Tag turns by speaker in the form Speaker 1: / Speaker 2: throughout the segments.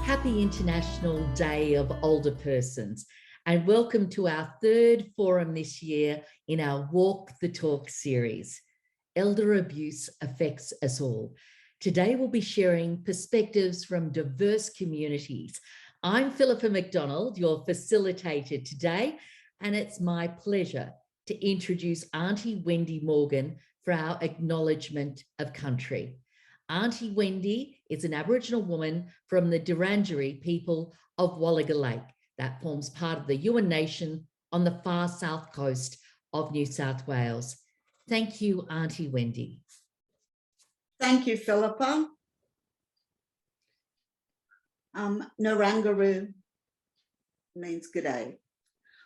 Speaker 1: Happy International Day of Older Persons, and welcome to our third forum this year in our Walk the Talk series. Elder abuse affects us all. Today we'll be sharing perspectives from diverse communities. I'm Philippa McDonald, your facilitator today, and it's my pleasure to introduce Auntie Wendy Morgan for our acknowledgement of country. Auntie Wendy is an Aboriginal woman from the Durandjeri people of Wallaga Lake that forms part of the Yuin Nation on the far south coast of New South Wales. Thank you, Auntie Wendy.
Speaker 2: Thank you, Philippa. Narangaroo means good day.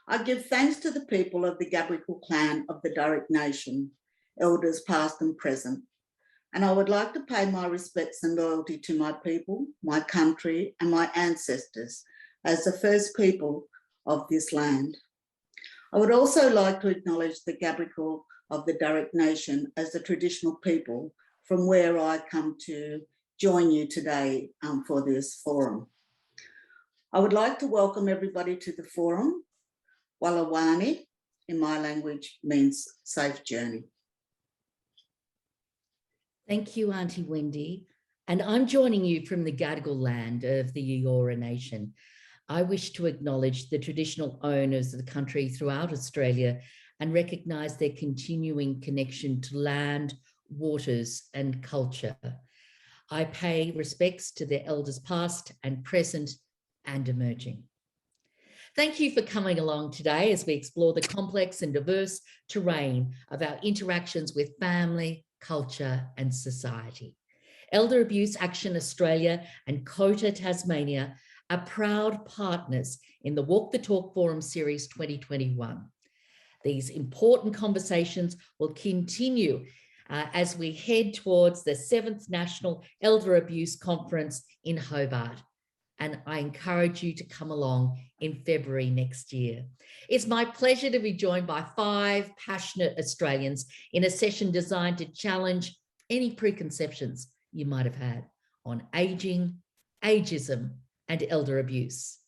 Speaker 2: I give thanks to the people of the Gadigal clan of the Darug Nation, elders past and present. And I would like to pay my respects and loyalty to my people, my country, and my ancestors as the first people of this land. I would also like to acknowledge the Gadigal of the Darug Nation as the traditional people from where I come to join you today for this forum. I would like to welcome everybody to the forum. Wallawani, in my language, means safe journey.
Speaker 1: Thank you, Auntie Wendy. And I'm joining you from the Gadigal land of the Eora Nation. I wish to acknowledge the traditional owners of the country throughout Australia and recognise their continuing connection to land, waters and culture. I pay respects to their elders past and present and emerging. Thank you for coming along today as we explore the complex and diverse terrain of our interactions with family, culture and society. Elder Abuse Action Australia and COTA Tasmania are proud partners in the Walk the Talk Forum Series 2021. These important conversations will continue as we head towards the 7th National Elder Abuse Conference in Hobart. And I encourage you to come along in February next year. It's my pleasure to be joined by 5 passionate Australians in a session designed to challenge any preconceptions you might have had on ageing, ageism, and elder abuse.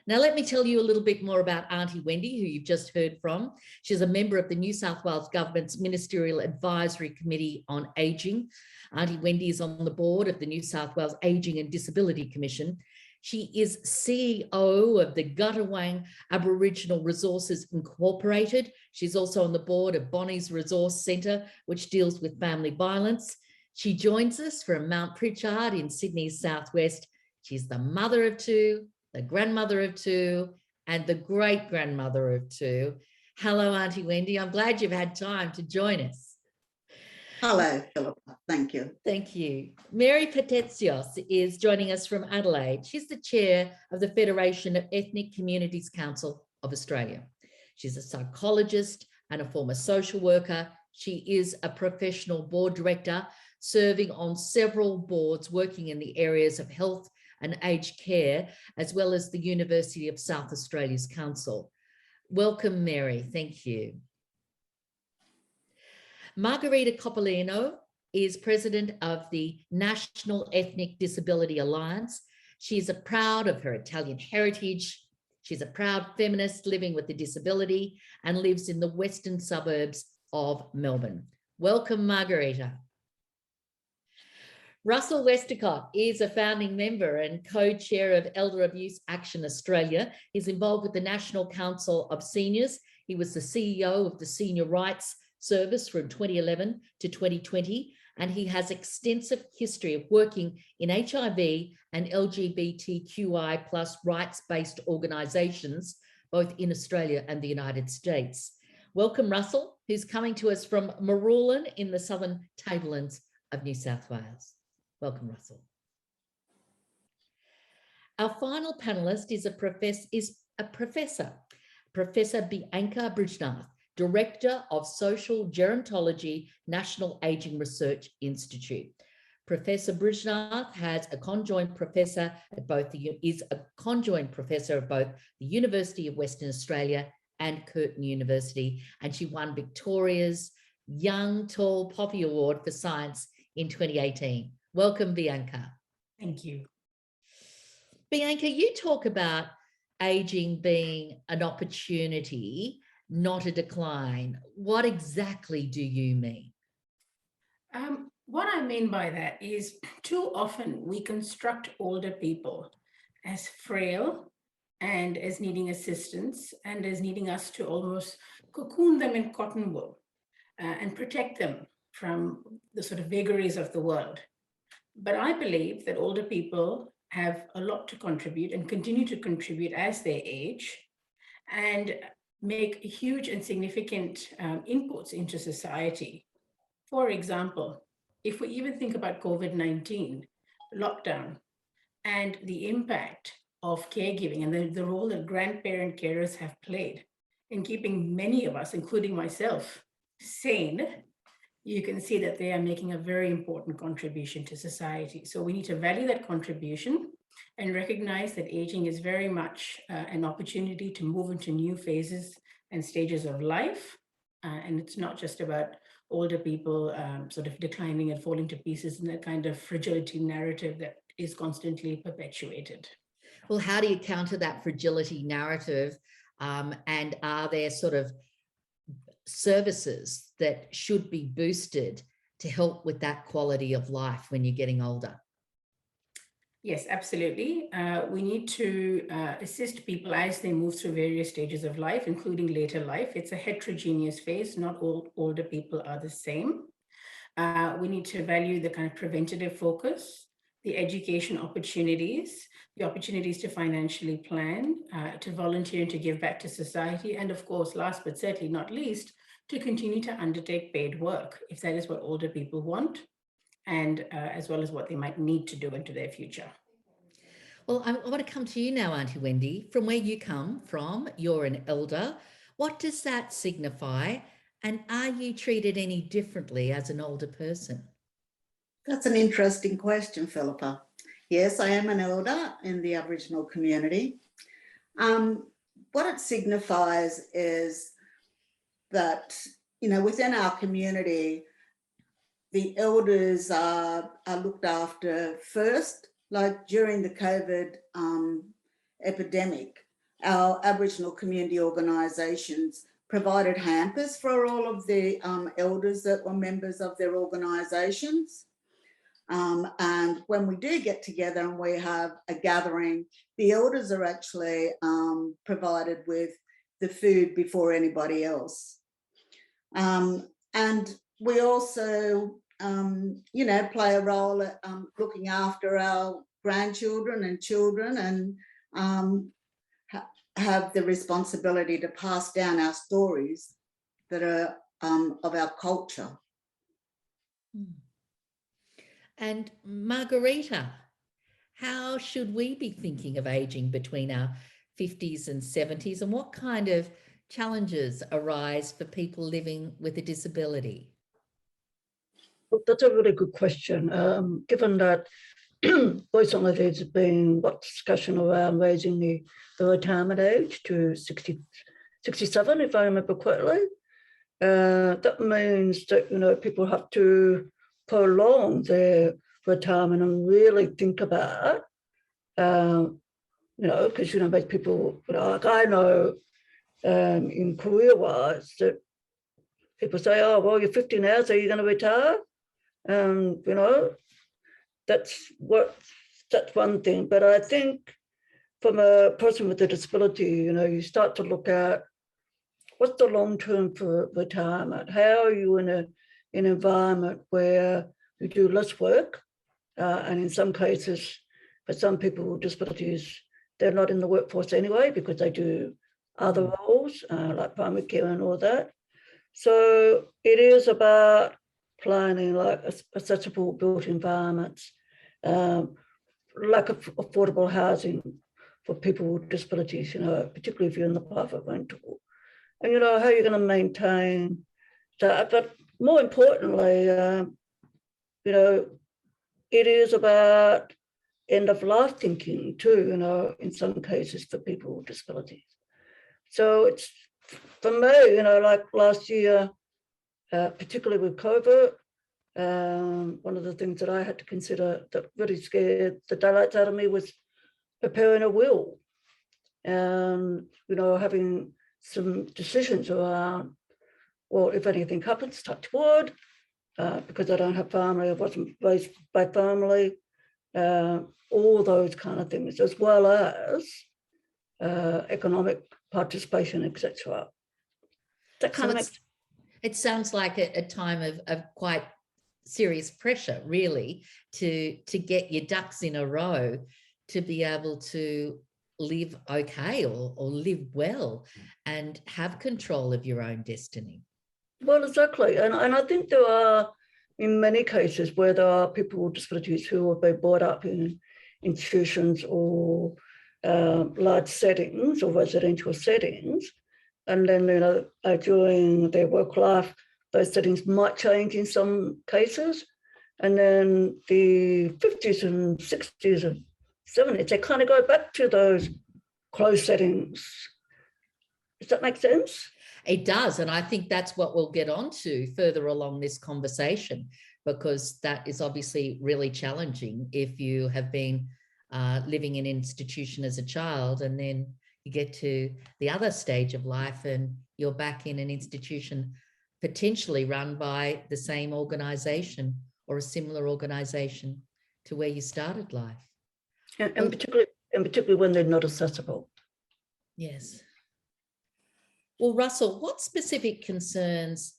Speaker 1: Now, let me tell you a little bit more about Auntie Wendy, who you've just heard from. She's a member of the New South Wales Government's Ministerial Advisory Committee on Ageing. Auntie Wendy is on the board of the New South Wales Ageing and Disability Commission. She is CEO of the Guttawang Aboriginal Resources Incorporated. She's also on the board of Bonnie's Resource Centre, which deals with family violence. She joins us from Mount Pritchard in Sydney's southwest. She's the mother of 2, the grandmother of 2, and the great-grandmother of 2. Hello, Auntie Wendy. I'm glad you've had time to join us.
Speaker 2: Hello, Philippa. Thank you.
Speaker 1: Thank you. Mary Patetsios is joining us from Adelaide. She's the chair of the Federation of Ethnic Communities Council of Australia. She's a psychologist and a former social worker. She is a professional board director, serving on several boards working in the areas of health and aged care, as well as the University of South Australia's Council. Welcome, Mary. Thank you. Margarita Coppolino is president of the National Ethnic Disability Alliance. She's proud of her Italian heritage. She's a proud feminist living with a disability and lives in the western suburbs of Melbourne. Welcome, Margarita. Russell Westacott is a founding member and co-chair of Elder Abuse Action Australia. He's involved with the National Council of Seniors. He was the CEO of the Senior Rights Service from 2011 to 2020, and he has extensive history of working in HIV and LGBTQI plus rights-based organisations, both in Australia and the United States. Welcome, Russell, who's coming to us from Marulan in the Southern Tablelands of New South Wales. Welcome, Russell. Our final panellist is Professor Bianca Brijnath, Director of Social Gerontology, National Ageing Research Institute. Professor Brijnath is a conjoint professor of both the University of Western Australia and Curtin University, and she won Victoria's Young Tall Poppy Award for Science in 2018. Welcome, Bianca.
Speaker 3: Thank you.
Speaker 1: Bianca, you talk about aging being an opportunity, not a decline. What exactly do you mean?
Speaker 3: What I mean by that is too often we construct older people as frail and as needing assistance and as needing us to almost cocoon them in cotton wool and protect them from the sort of vagaries of the world. But I believe that older people have a lot to contribute and continue to contribute as they age and make huge and significant inputs into society. For example, if we even think about COVID-19, lockdown, and the impact of caregiving and the role that grandparent carers have played in keeping many of us, including myself, sane, you can see that they are making a very important contribution to society. So we need to value that contribution and recognize that aging is very much an opportunity to move into new phases and stages of life. And it's not just about older people sort of declining and falling to pieces in that kind of fragility narrative that is constantly perpetuated.
Speaker 1: Well, how do you counter that fragility narrative? And are there sort of services that should be boosted to help with that quality of life when you're getting older?
Speaker 3: Yes, absolutely. We need to assist people as they move through various stages of life, including later life. It's a heterogeneous phase. Not all older people are the same. We need to value the kind of preventative focus, the education opportunities, the opportunities to financially plan, to volunteer and to give back to society. And of course, last but certainly not least, to continue to undertake paid work, if that is what older people want, and as well as what they might need to do into their future.
Speaker 1: Well, I want to come to you now, Auntie Wendy. From where you come from, you're an elder. What does that signify? And are you treated any differently as an older person?
Speaker 2: That's an interesting question, Philippa. Yes, I am an elder in the Aboriginal community. What it signifies is that, you know, within our community, the elders are looked after first. Like during the COVID epidemic, our Aboriginal community organisations provided hampers for all of the elders that were members of their organisations. And when we do get together and we have a gathering, the elders are actually provided with the food before anybody else. And we also, you know, play a role at looking after our grandchildren and children, and have the responsibility to pass down our stories that are of our culture.
Speaker 1: And Margarita, how should we be thinking of aging between our 50s and 70s, and what kind of challenges arise for people living with a disability?
Speaker 4: Well, that's a really good question. Given that recently there's been discussion around raising the retirement age to 67, if I remember correctly. That means that, you know, people have to prolong their retirement and really think about, you know, because, you know, make people, you know, like I know in career-wise that people say, oh, well, you're 50 now, so you're going to retire. You know, that's one thing. But I think from a person with a disability, you know, you start to look at what's the long term for retirement? How are you in an environment where you do less work? And in some cases, for some people with disabilities, they're not in the workforce anyway because they do other roles like primary care and all that. So it is about planning like accessible built environments, like affordable housing for people with disabilities, you know, particularly if you're in the private rental. And, you know, how you're going to maintain that. But more importantly, you know, it is about end of life thinking too, you know, in some cases for people with disabilities. So it's, for me, you know, like last year, particularly with COVID, one of the things that I had to consider that really scared the daylights out of me was preparing a will and, having some decisions around, well, if anything happens, touch wood, because I don't have family, I wasn't raised by family, all those kind of things, as well as economic participation, etc. That kind of makes.
Speaker 1: It sounds like a time of quite serious pressure, really, to get your ducks in a row to be able to live okay or live well and have control of your own destiny.
Speaker 4: Well, exactly. And I think there are, in many cases, where there are people with disabilities who have been brought up in institutions or large settings or residential settings. And then, during their work life, those settings might change in some cases. And then the 50s and 60s and 70s, they kind of go back to those closed settings. Does that make sense?
Speaker 1: It does. And I think that's what we'll get onto further along this conversation, because that is obviously really challenging if you have been living in an institution as a child and then you get to the other stage of life and you're back in an institution potentially run by the same organisation or a similar organisation to where you started life.
Speaker 4: And particularly when they're not accessible.
Speaker 1: Yes. Well, Russell, what specific concerns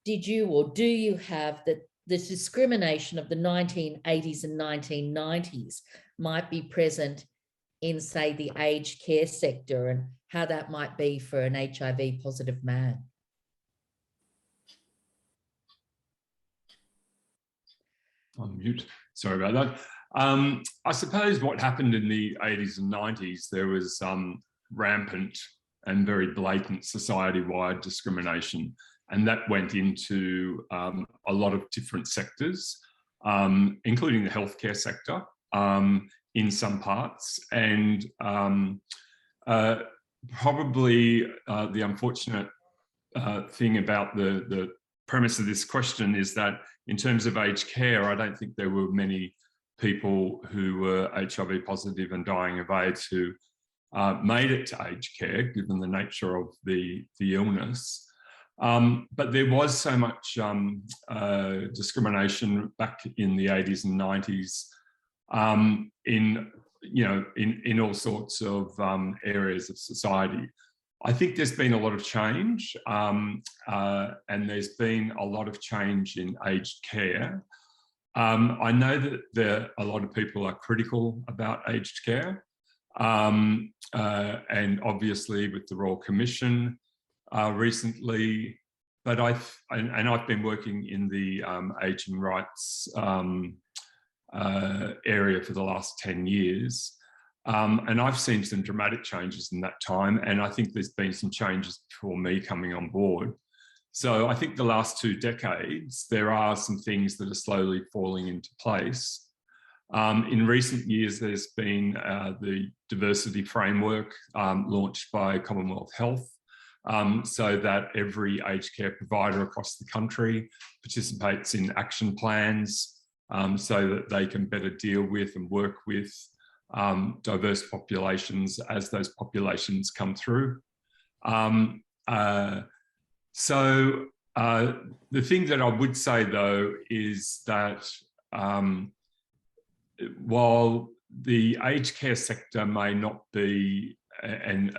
Speaker 1: did you or do you have that the discrimination of the 1980s and 1990s might be present in, say, the aged care sector, and how that might be for an HIV positive man?
Speaker 5: On mute. Sorry about that. I suppose what happened in the 80s and 90s, there was rampant and very blatant society-wide discrimination. And that went into a lot of different sectors, including the healthcare sector in some parts. And probably the unfortunate thing about the premise of this question is that in terms of aged care, I don't think there were many people who were HIV positive and dying of AIDS who made it to aged care, given the nature of the illness. But there was so much discrimination back in the 80s and 90s in all sorts of areas of society. I think there's been a lot of change, and there's been a lot of change in aged care. I know that a lot of people are critical about aged care, and obviously with the Royal Commission recently, but I've been working in the ageing rights area for the last 10 years. And I've seen some dramatic changes in that time. And I think there's been some changes before me coming on board. So I think the last 2 decades, there are some things that are slowly falling into place. In recent years, there's been the diversity framework launched by Commonwealth Health, so that every aged care provider across the country participates in action plans so that they can better deal with and work with diverse populations as those populations come through. So the thing that I would say, though, is that while the aged care sector may not be the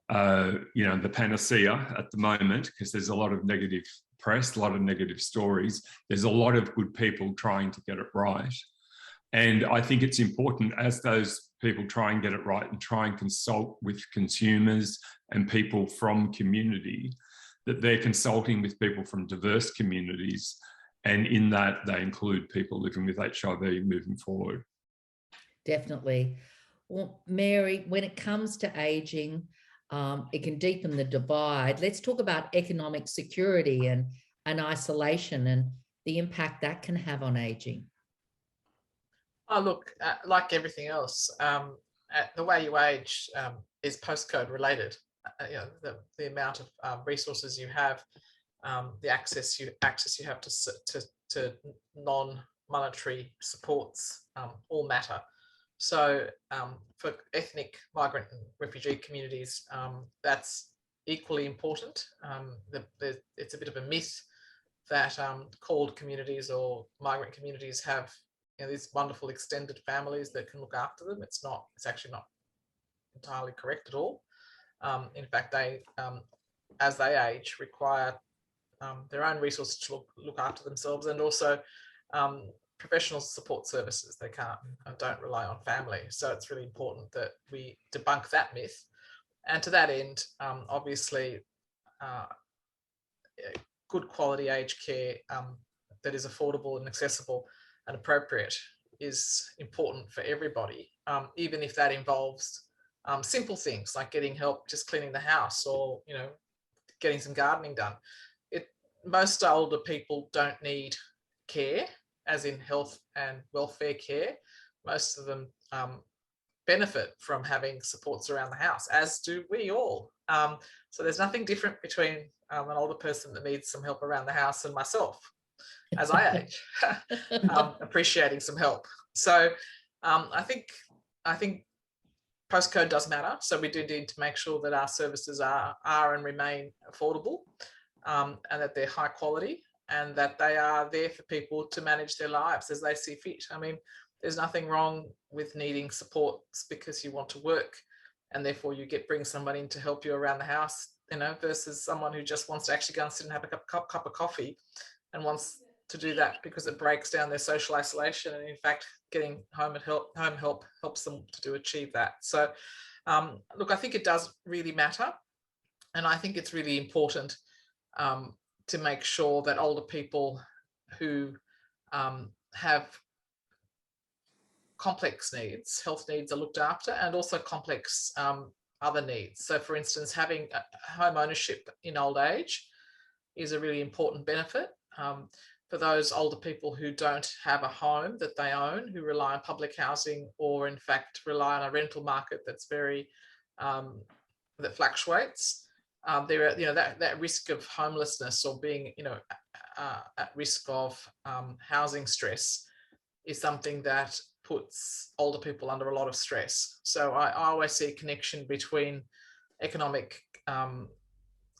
Speaker 5: the panacea at the moment, because there's a lot of negative press, a lot of negative stories. There's a lot of good people trying to get it right. And I think it's important, as those people try and get it right and try and consult with consumers and people from community, that they're consulting with people from diverse communities. And in that, they include people living with HIV moving forward.
Speaker 1: Definitely. Well, Mary, when it comes to ageing, it can deepen the divide. Let's talk about economic security and isolation and the impact that can have on ageing.
Speaker 6: Oh, look, like everything else, the way you age is postcode related. The amount of resources you have, the access you have to monetary supports all matter. So for ethnic, migrant and refugee communities, that's equally important. It's a bit of a myth that CALD communities or migrant communities have these wonderful extended families that can look after them. It's actually not entirely correct at all. In fact, they, as they age, require their own resources to look after themselves, and also professional support services. They can't and don't rely on family. So it's really important that we debunk that myth. And to that end, obviously, good quality aged care that is affordable and accessible and appropriate is important for everybody, even if that involves simple things like getting help just cleaning the house, or getting some gardening done. Most older people don't need care, as in health and welfare care. Most of them benefit from having supports around the house, as do we all. So there's nothing different between an older person that needs some help around the house and myself as I age, appreciating some help. So I think postcode does matter. So we do need to make sure that our services are and remain affordable, and that they're high quality, and that they are there for people to manage their lives as they see fit. I mean, there's nothing wrong with needing supports because you want to work, and therefore you bring somebody in to help you around the house, versus someone who just wants to actually go and sit and have a cup of coffee and wants to do that because it breaks down their social isolation. And in fact, getting home help helps them to achieve that. So look, I think it does really matter. And I think it's really important to make sure that older people who have complex needs, health needs, are looked after, and also complex other needs. So for instance, having home ownership in old age is a really important benefit. For those older people who don't have a home that they own, who rely on public housing, or in fact rely on a rental market that's very that fluctuates, there are that risk of homelessness or being at risk of housing stress is something that puts older people under a lot of stress. So I always see a connection between economic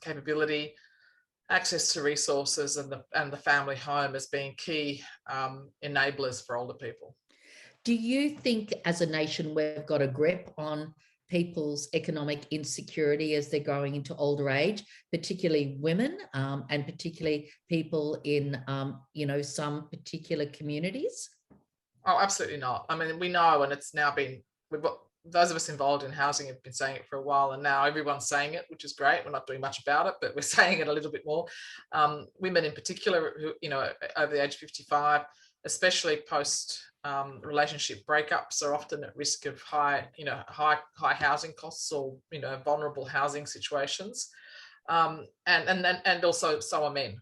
Speaker 6: capability, access to resources, and the family home as being key enablers for older people.
Speaker 1: Do you think as a nation we've got a grip on people's economic insecurity as they're growing into older age, particularly women, and particularly people in some particular communities?
Speaker 6: Oh, absolutely not. I mean, we know, and it's now been, those of us involved in housing have been saying it for a while, and now everyone's saying it, which is great. We're not doing much about it, but we're saying it a little bit more. Women in particular, who, over the age of 55, especially post relationship breakups, are often at risk of high housing costs, or vulnerable housing situations, and also so are men,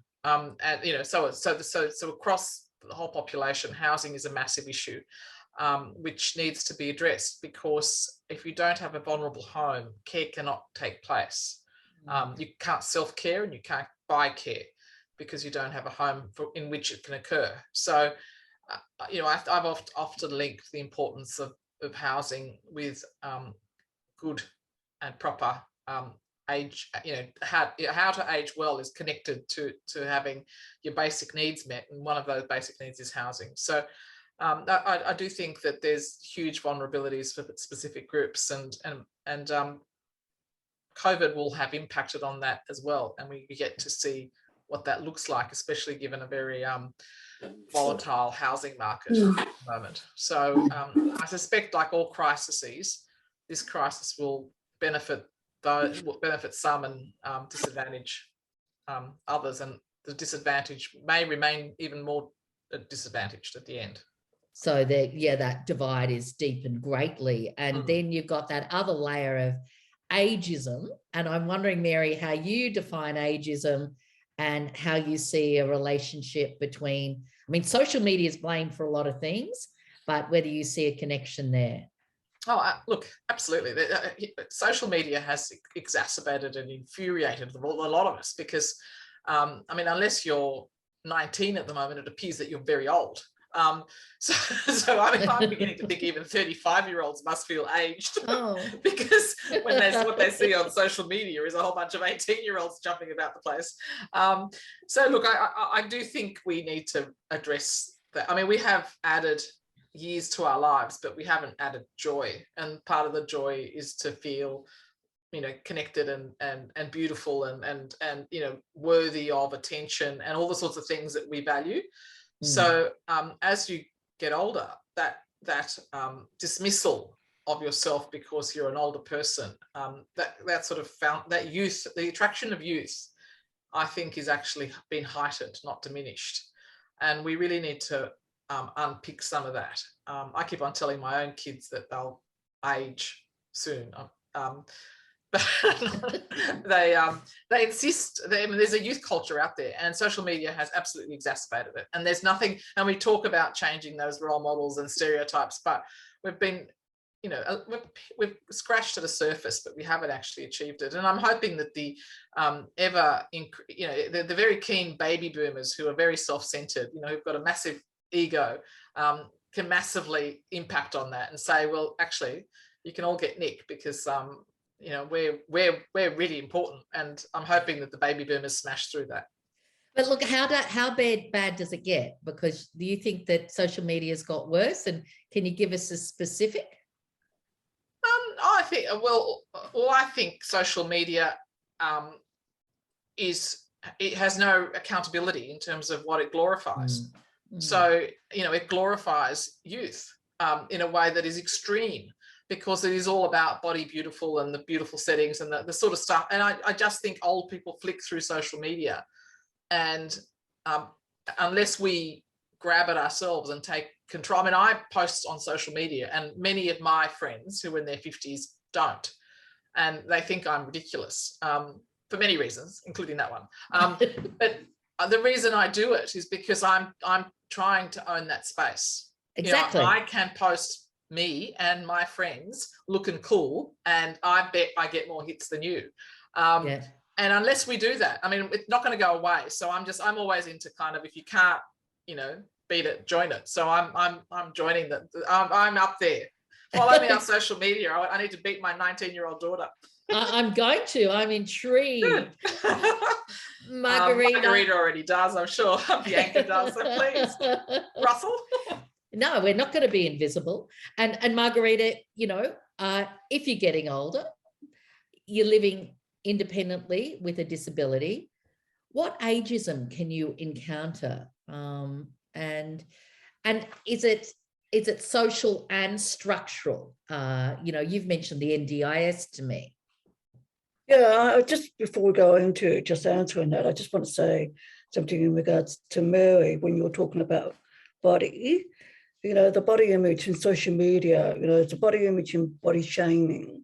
Speaker 6: so across the whole population, housing is a massive issue, which needs to be addressed, because if you don't have a vulnerable home, care cannot take place. You can't self-care, and you can't buy care because you don't have a home in which it can occur. So, I've often linked the importance of housing with good and proper age. How to age well is connected to having your basic needs met, and one of those basic needs is housing. So I do think that there's huge vulnerabilities for specific groups, and COVID will have impacted on that as well, and we get to see what that looks like, especially given a very volatile housing market at the moment. So I suspect, like all crises, this crisis will benefit some and disadvantage others, and the disadvantage may remain even more disadvantaged at the end.
Speaker 1: So that divide is deepened greatly. And then you've got that other layer of ageism. And I'm wondering, Mary, how you define ageism and how you see a relationship between, social media is blamed for a lot of things, but whether you see a connection there.
Speaker 6: Oh, look, absolutely. Social media has exacerbated and infuriated a lot of us, because, unless you're 19 at the moment, it appears that you're very old. So I mean, I'm beginning to think even 35-year-olds must feel aged
Speaker 1: Oh.
Speaker 6: because what they see on social media is a whole bunch of 18-year-olds jumping about the place. So look, I do think we need to address that. I mean, we have added years to our lives, but we haven't added joy. And part of the joy is to feel, connected and beautiful and worthy of attention and all the sorts of things that we value. So as you get older, that dismissal of yourself because you're an older person, that sort of that youth, the attraction of youth, I think is actually been heightened, not diminished. And we really need to unpick some of that. I keep on telling my own kids that they'll age soon. They insist. There's a youth culture out there, and social media has absolutely exacerbated it. And there's nothing. And we talk about changing those role models and stereotypes, but we've been, we've scratched at the surface, but we haven't actually achieved it. And I'm hoping that the the very keen baby boomers who are very self-centered, who've got a massive ego, can massively impact on that and say, well, actually, you can all get Nick because we're really important. And I'm hoping that the baby boomers smash through that.
Speaker 1: But look, how bad does it get? Because do you think that social media has got worse? And can you give us a specific?
Speaker 6: I think social media it has no accountability in terms of what it glorifies. So, it glorifies youth in a way that is extreme, because it is all about body beautiful and the beautiful settings and the sort of stuff. And I just think old people flick through social media, and unless we grab it ourselves and take control. I mean, I post on social media, and many of my friends who are in their 50s don't, and they think I'm ridiculous for many reasons, including that one. But the reason I do it is because I'm trying to own that space.
Speaker 1: Exactly.
Speaker 6: I can post me and my friends looking cool, and I bet I get more hits than you. And unless we do that, I mean, it's not going to go away. So I'm always into kind of, if you can't, beat it, join it. So I'm joining that. I'm up there. Follow me on social media. I need to beat my 19-year-old daughter.
Speaker 1: I'm going to. I'm intrigued.
Speaker 6: Margarita already does, I'm sure. Bianca does, so please. Russell?
Speaker 1: No, we're not going to be invisible. And Margarita, if you're getting older, you're living independently with a disability, what ageism can you encounter? And is it social and structural? You've mentioned the NDIS to me.
Speaker 4: Yeah, just before we go into just answering that, I just want to say something in regards to Mary when you were talking about body. The body image in social media, the body image and body shaming.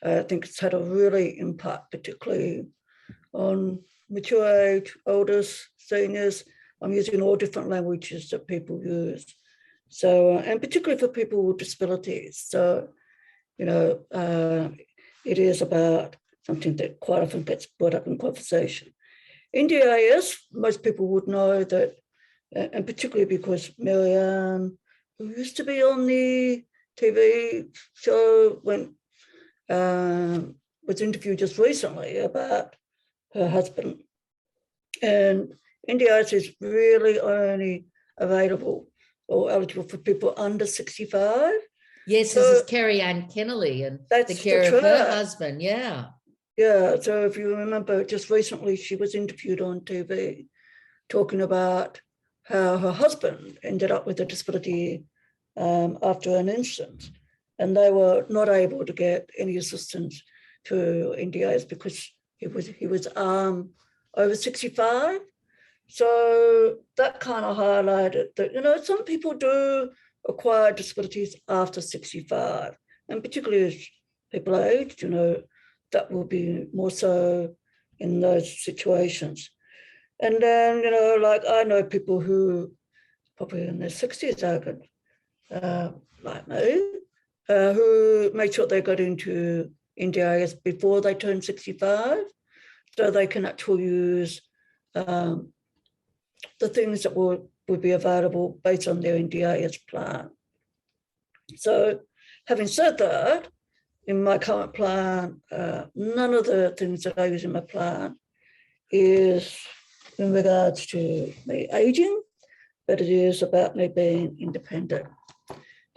Speaker 4: I think it's had a really impact, particularly on mature age, elders, seniors. I'm using all different languages that people use. So, and particularly for people with disabilities. So, it is about something that quite often gets brought up in conversation. NDIS, most people would know that, and particularly because Marianne, who used to be on the TV show, was interviewed just recently about her husband. And NDIS is really only available or eligible for people under 65.
Speaker 1: Yes,
Speaker 4: So
Speaker 1: this is Kerry Ann Kennelly and the care of her husband. Yeah.
Speaker 4: Yeah. So if you remember, just recently she was interviewed on TV talking about how her husband ended up with a disability after an incident, and they were not able to get any assistance to NDIS because he was over 65. So that kind of highlighted that, some people do acquire disabilities after 65, and particularly as people age, that will be more so in those situations. And then, I know people who probably in their 60s, like me, who made sure they got into NDIS before they turned 65, so they can actually use the things that were would be available based on their NDIS plan. So having said that, in my current plan, none of the things that I use in my plan is in regards to me aging, but it is about me being independent.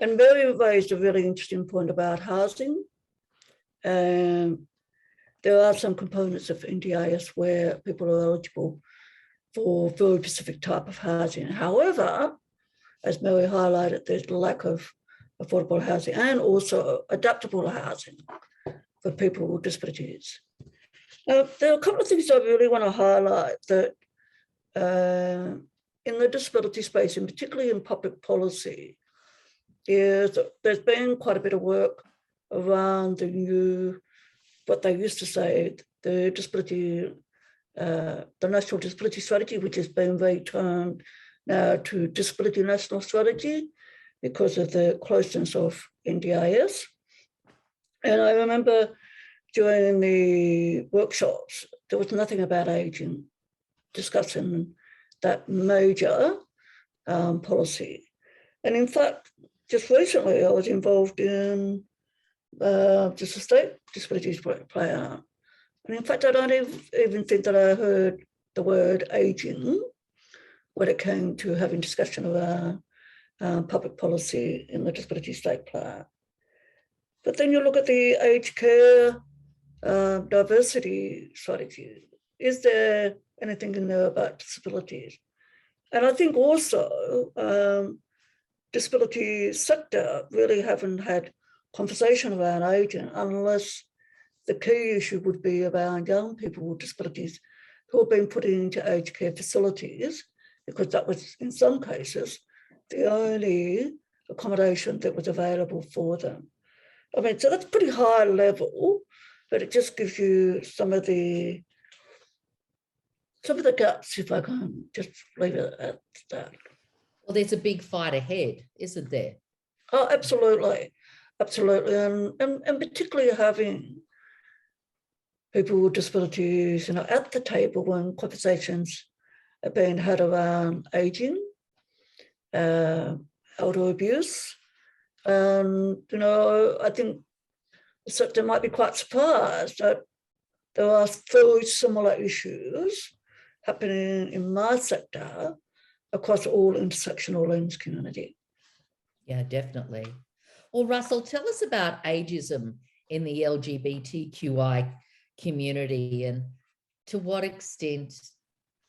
Speaker 4: And Mary raised a really interesting point about housing. There are some components of NDIS where people are eligible for very specific type of housing. However, as Mary highlighted, there's a lack of affordable housing and also adaptable housing for people with disabilities. Now, there are a couple of things I really want to highlight that in the disability space, and particularly in public policy, is there's been quite a bit of work around the new, what they used to say, the disability, the National Disability Strategy, which has been returned now to Disability National Strategy because of the closeness of NDIS. And I remember during the workshops, there was nothing about ageing discussing that major policy. And in fact, just recently I was involved in just a state disabilities plan. And in fact, I don't even think that I heard the word ageing when it came to having discussion around public policy in the disability state plan. But then you look at the aged care diversity strategy. Is there anything in there about disabilities? And I think also disability sector really haven't had conversation around aging unless the key issue would be around young people with disabilities who have been put into aged care facilities, because that was, in some cases, the only accommodation that was available for them. I mean, so that's pretty high level, but it just gives you some of the gaps, if I can just leave it at that.
Speaker 1: Well, there's a big fight ahead, isn't there?
Speaker 4: Oh, absolutely. Absolutely. And particularly having people with disabilities, at the table when conversations are being had around ageing, elder abuse. And, I think the sector might be quite surprised that there are very similar issues happening in my sector across all intersectional lens community.
Speaker 1: Yeah, definitely. Well, Russell, tell us about ageism in the LGBTQI community and to what extent,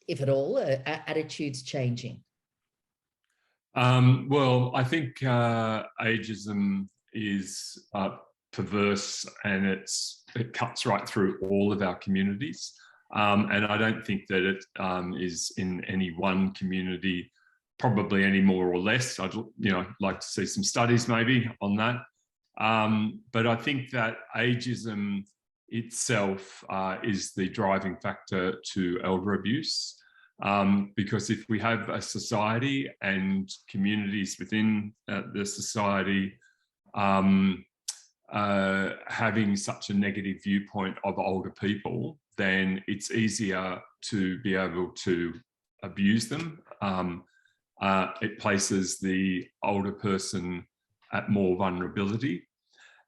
Speaker 1: if at all, are attitudes changing?
Speaker 5: Well, I think ageism is perverse and it cuts right through all of our communities. And I don't think that it is in any one community, probably any more or less. I'd like to see some studies maybe on that. But I think that ageism itself is the driving factor to elder abuse. Because if we have a society and communities within the society having such a negative viewpoint of older people, then it's easier to be able to abuse them. It places the older person at more vulnerability.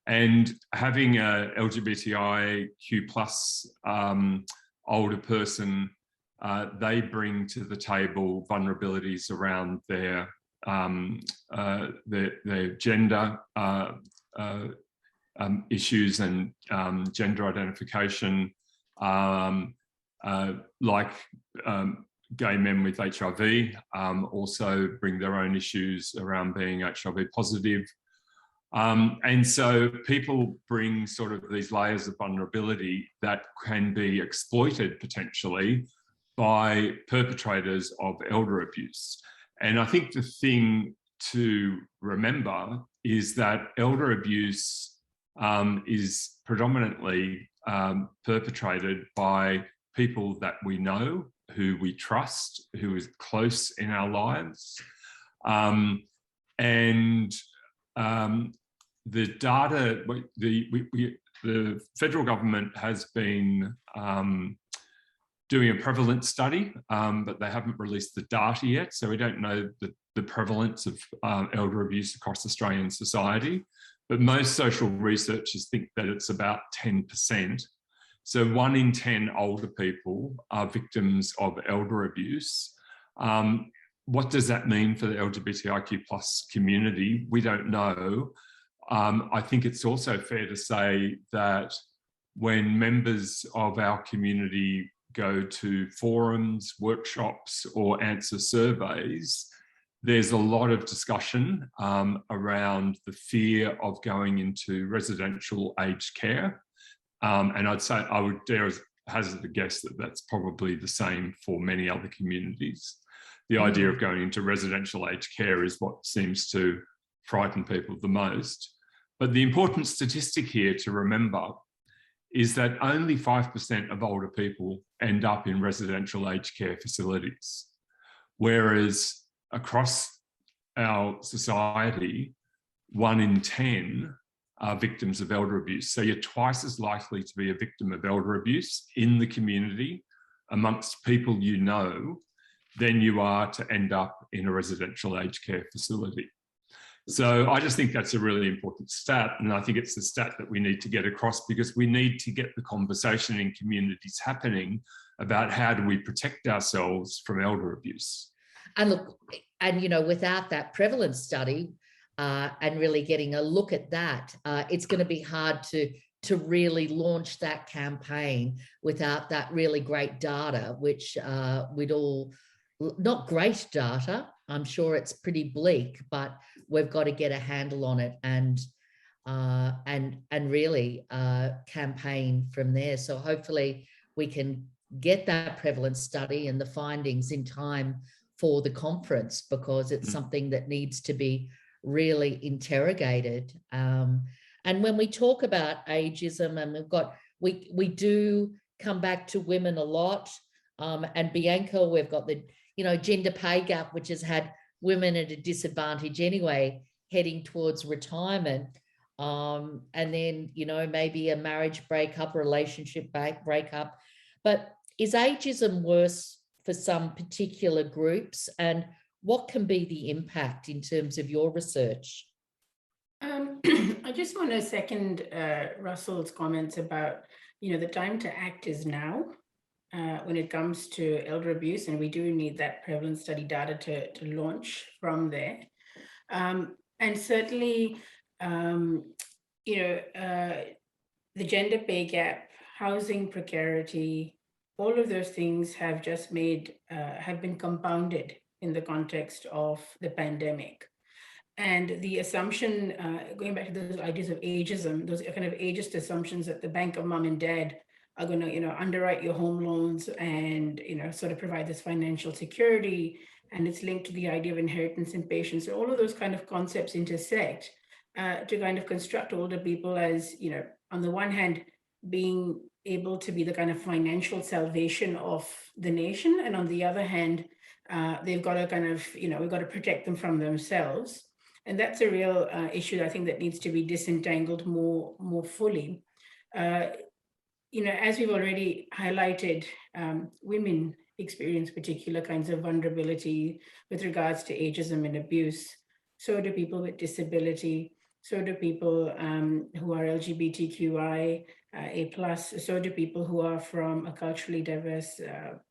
Speaker 5: And having a LGBTIQ plus older person, they bring to the table vulnerabilities around their gender issues and gender identification, like gay men with HIV, also bring their own issues around being HIV positive. And so people bring sort of these layers of vulnerability that can be exploited potentially by perpetrators of elder abuse. And I think the thing to remember is that elder abuse is predominantly perpetrated by people that we know, who we trust, who is close in our lives. The data, the federal government has been doing a prevalence study, but they haven't released the data yet. So we don't know the prevalence of elder abuse across Australian society. But most social researchers think that it's about 10%. So 1 in 10 older people are victims of elder abuse. What does that mean for the LGBTIQ plus community? We don't know. I think it's also fair to say that when members of our community go to forums, workshops, or answer surveys, there's a lot of discussion around the fear of going into residential aged care. And I'd say, I would dare hazard a guess that that's probably the same for many other communities. The idea of going into residential aged care is what seems to frighten people the most. But the important statistic here to remember is that only 5% of older people end up in residential aged care facilities, whereas across our society, 1 in 10 are victims of elder abuse. So you're twice as likely to be a victim of elder abuse in the community amongst people you know than you are to end up in a residential aged care facility. So I just think that's a really important stat. And I think it's the stat that we need to get across, because we need to get the conversation in communities happening about how do we protect ourselves from elder abuse.
Speaker 1: And look, and without that prevalence study and really getting a look at that, it's going to be hard to really launch that campaign without that really great data, which we'd all, not great data. I'm sure it's pretty bleak, but we've got to get a handle on it and really campaign from there. So hopefully we can get that prevalence study and the findings in time for the conference, because it's something that needs to be really interrogated. And when we talk about ageism, and we do come back to women a lot. And Bianca, we've got the gender pay gap, which has had women at a disadvantage anyway, heading towards retirement. And then, maybe a marriage breakup, relationship breakup. But is ageism worse for some particular groups? And what can be the impact in terms of your research?
Speaker 3: I just want to second Russell's comments about, the time to act is now. When it comes to elder abuse, and we do need that prevalence study data to launch from there. And certainly, the gender pay gap, housing precarity, all of those things have just have been compounded in the context of the pandemic. And the assumption, going back to those ideas of ageism, those kind of ageist assumptions that the bank of mom and dad are going to, underwrite your home loans and, sort of provide this financial security. And it's linked to the idea of inheritance and patience. So all of those kind of concepts intersect to kind of construct older people as, on the one hand, being able to be the kind of financial salvation of the nation. And on the other hand, they've got to kind of, we've got to protect them from themselves. And that's a real issue, I think, that needs to be disentangled more fully. As we've already highlighted, women experience particular kinds of vulnerability with regards to ageism and abuse. So do people with disability. So do people who are LGBTQI, A+. So do people who are from a culturally diverse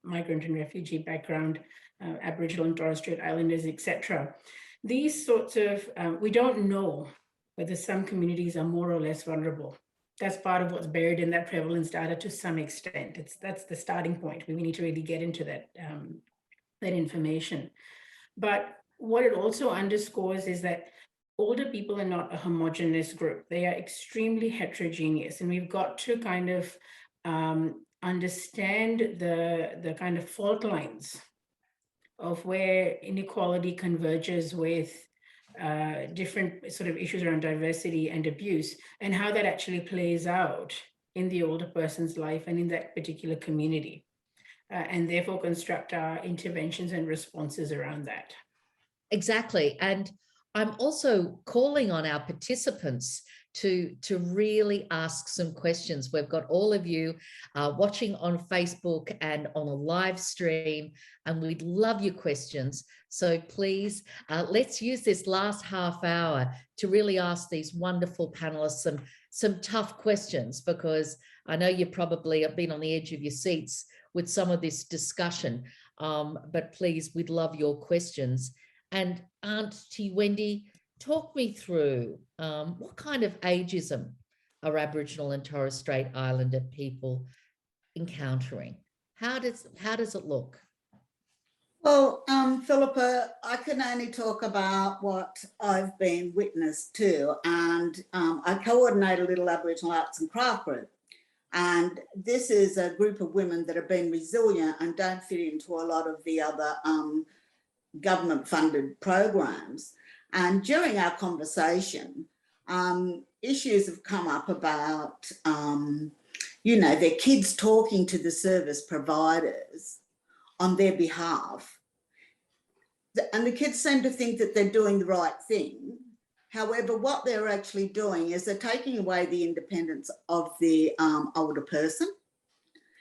Speaker 3: migrant and refugee background, Aboriginal and Torres Strait Islanders, etc. These sorts of, we don't know whether some communities are more or less vulnerable. That's part of what's buried in that prevalence data to some extent. That's the starting point. We need to really get into that information. But what it also underscores is that older people are not a homogeneous group. They are extremely heterogeneous, and we've got to kind of understand the kind of fault lines of where inequality converges with different sort of issues around diversity and abuse, and how that actually plays out in the older person's life and in that particular community, and therefore construct our interventions and responses around that.
Speaker 1: Exactly. And I'm also calling on our participants to really ask some questions. We've got all of you watching on Facebook and on a live stream, and we'd love your questions. So please, let's use this last half hour to really ask these wonderful panelists some tough questions, because I know you probably have been on the edge of your seats with some of this discussion, but please, we'd love your questions. And Auntie Wendy, talk me through what kind of ageism are Aboriginal and Torres Strait Islander people encountering? How does it look?
Speaker 2: Well, Philippa, I can only talk about what I've been witness to, and I coordinate a little Aboriginal arts and craft group. And this is a group of women that have been resilient and don't fit into a lot of the other government-funded programs. And during our conversation, issues have come up about, their kids talking to the service providers on their behalf. And the kids seem to think that they're doing the right thing. However, what they're actually doing is they're taking away the independence of the older person.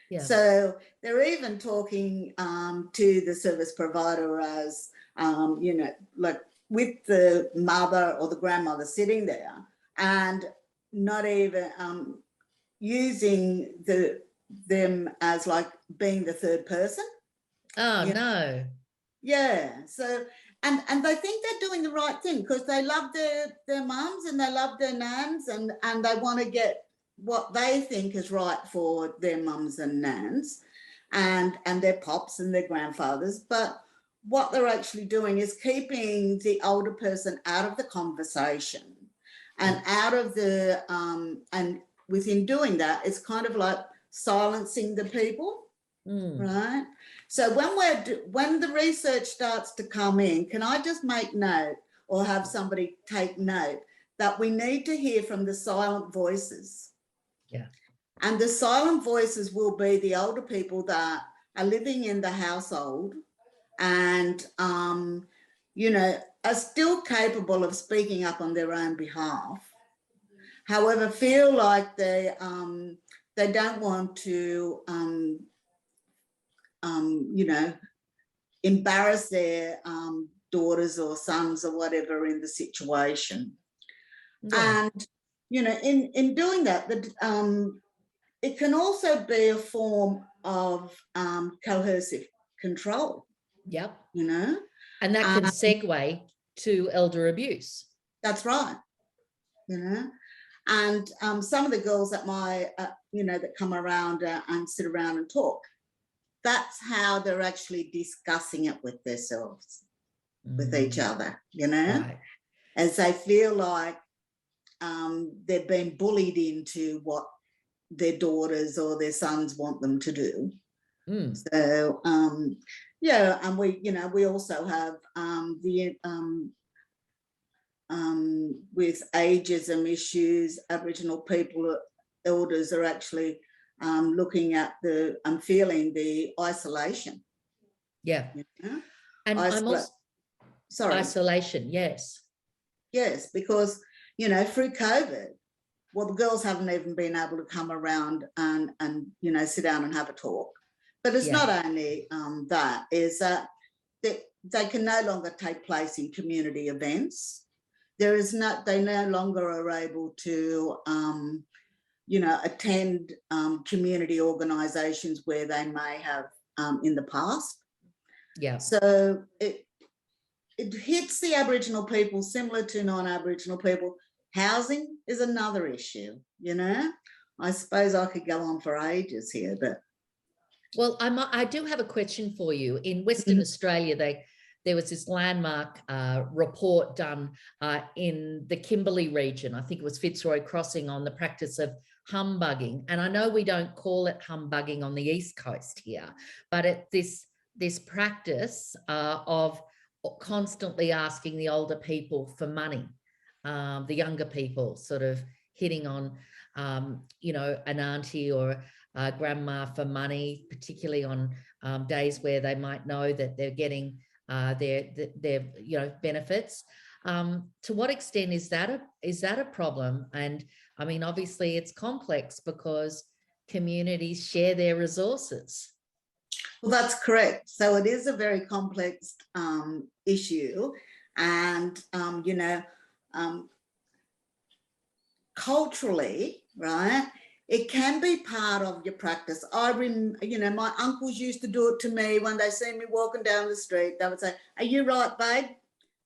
Speaker 2: Yeah. So they're even talking to the service provider as, like with the mother or the grandmother sitting there, and not even using them as like being the third person.
Speaker 1: Oh, no.
Speaker 2: Yeah. So, and they think they're doing the right thing because they love their mums and they love their nans, and they want to get what they think is right for their mums and nans and their pops and their grandfathers. But what they're actually doing is keeping the older person out of the conversation and out of the, and within doing that, it's kind of like silencing the people, right? So when the research starts to come in, can I just make note or have somebody take note that we need to hear from the silent voices?
Speaker 1: Yeah.
Speaker 2: And the silent voices will be the older people that are living in the household and, are still capable of speaking up on their own behalf. However, feel like they don't want to, embarrass their daughters or sons or whatever in the situation. Yeah. And, in doing that, it can also be a form of coercive control.
Speaker 1: Yep.
Speaker 2: And
Speaker 1: that can segue to elder abuse.
Speaker 2: That's right. And some of the girls at my, that come around and sit around and talk, that's how they're actually discussing it with themselves, with each other,
Speaker 1: right.
Speaker 2: As they feel like they've been bullied into what their daughters or their sons want them to do. So, and we also have with ageism issues, Aboriginal people, elders are actually looking at feeling the isolation.
Speaker 1: Yeah. And I'm also, sorry. Isolation, yes.
Speaker 2: Yes, because, through COVID, well, the girls haven't even been able to come around and sit down and have a talk. But it's not only that, is that they can no longer take place in community events. They no longer are able to, attend community organisations where they may have in the past.
Speaker 1: Yeah.
Speaker 2: So it hits the Aboriginal people similar to non-Aboriginal people. Housing is another issue, I suppose I could go on for ages here, but.
Speaker 1: Well, I do have a question for you. In Western Australia, there was this landmark report done in the Kimberley region. I think it was Fitzroy Crossing, on the practice of humbugging. And I know we don't call it humbugging on the East Coast here, but this practice of constantly asking the older people for money, the younger people sort of hitting on, an auntie or grandma for money, particularly on days where they might know that they're getting their benefits. To what extent is that a problem? And I mean, obviously it's complex because communities share their resources.
Speaker 2: Well, that's correct. So it is a very complex issue, and culturally, right? It can be part of your practice. My uncles used to do it to me when they see me walking down the street. They would say, "Are you right, babe?"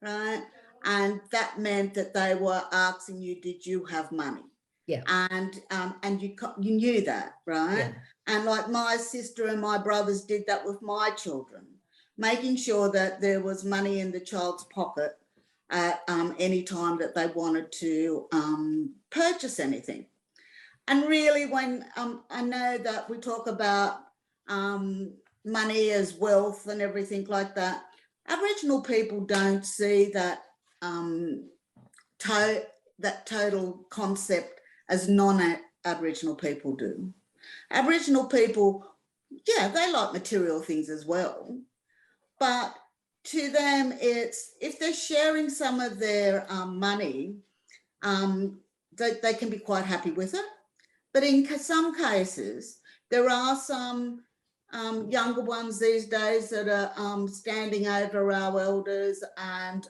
Speaker 2: Right? And that meant that they were asking you, "Did you have money?"
Speaker 1: Yeah.
Speaker 2: And you knew that, right?
Speaker 1: Yeah.
Speaker 2: And like my sister and my brothers did that with my children, making sure that there was money in the child's pocket at any time that they wanted to purchase anything. And really, when I know that we talk about money as wealth and everything like that, Aboriginal people don't see that total concept as non-Aboriginal people do. Aboriginal people, yeah, they like material things as well, but to them, it's if they're sharing some of their money, they can be quite happy with it. But in some cases, there are some younger ones these days that are standing over our elders and,